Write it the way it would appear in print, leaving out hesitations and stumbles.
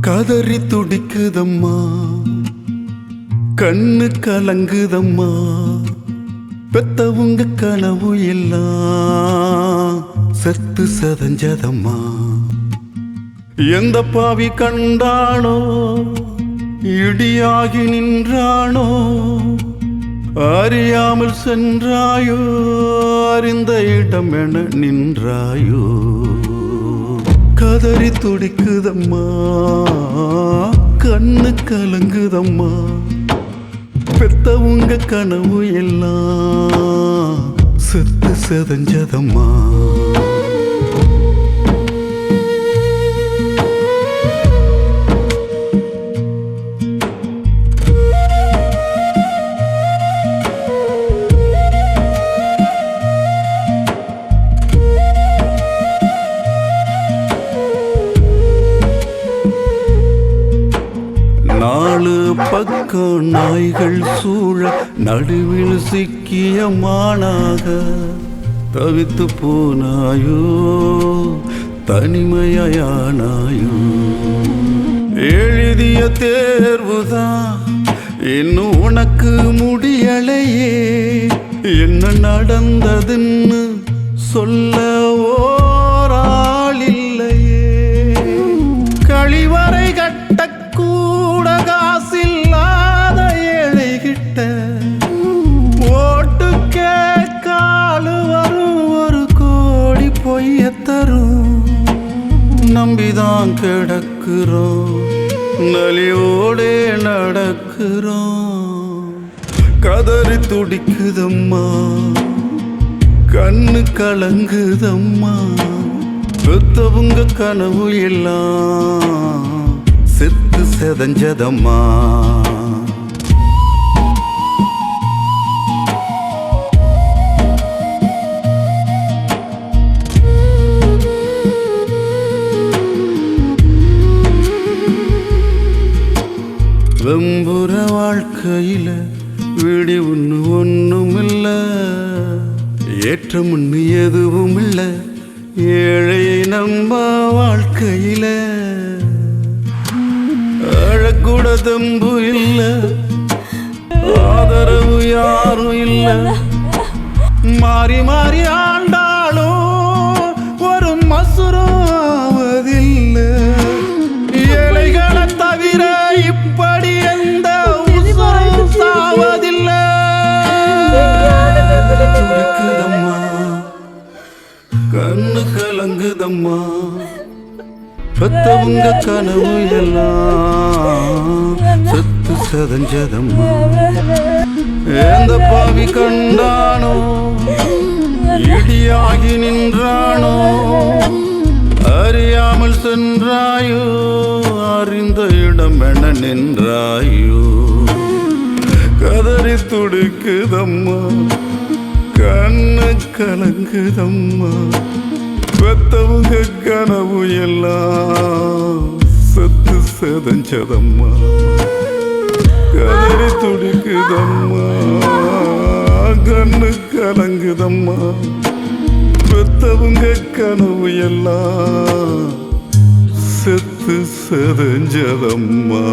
கதறி துடிக்குதம்மா, கண்ணு கலங்குதம்மா, பெத்தவங்க கனவு எல்லாம் செத்து செதஞ்சதம்மா. எந்த பாவி கண்டானோ இடியாகி நின்றானோ, அறியாமல் சென்றாயோ அறிந்த இடம் என நின்றாயோ. கதறி துடிக்குதம்மா, கண்ணு கலங்குதம்மா, பெத்தவங்க கனவு எல்லாம் செத்து செதஞ்சதம்மா. நாலு பக்கம் நாய்கள் சூழ நடுவில் சிக்கிய மானாக தவித்து போனாயோ, தனிமையானாயோ. எழுதிய தேர்வுதான் இன்னும் உனக்கு முடியலையே, என்ன நடந்ததுன்னு சொல்ல ஓராள் இல்லையே. கழிவறை கட்ட கூட காசில்லாத ஏழைகிட்ட ஓட்டு கேட்காலு வரும், ஒரு கோடி பொய்ய தரும். நம்பிதான் கிடக்குறோம், நலியோடே நடக்குறோம். கதறி துடிக்குதம்மா, கண்ணு கலங்குதம்மா, பெத்தவங்க கனவு எல்லாம் செத்து செதஞ்சதம்மா. வெம்புற வாழ்க்கையில விடி ஒண்ணுமில்ல, ஏற்றம் ஒண்ணு எதுவும் இல்ல. ஏழையை நம்ப வாழ்க்கையில அழக்கூட தெம்பு இல்ல, ஆதரவு யாரும் இல்ல. மாறி மாறி ஆண்டாலும் ஒரு மசுராவதில்ல. ஏழைகளை தவிர இப்படி எந்த உசுரும் சாவதில்லை. துடிக்குதம்மா, கண்ணு கலங்குதம்மா, பெத்தவங்க கனவு எல்லாம் செத்து செதஞ்சதம்மா. எந்த பாவி கண்டானோ இடியாகி நின்றானோ, அறியாமல் சென்றாயோ அறிந்த இடம் என நின்றாயோ. கதறி துடிக்குதம்மா, கண்ணு கலங்குதம்மா, பெத்தவங்க கனவு எல்லாம் செத்து செதஞ்சதம்மா. கதறி துடிக்குதம்மா, கண்ணு கலங்குதம்மா, பெத்தவங்க கனவு எல்லாம் செத்து செதஞ்சதம்மா.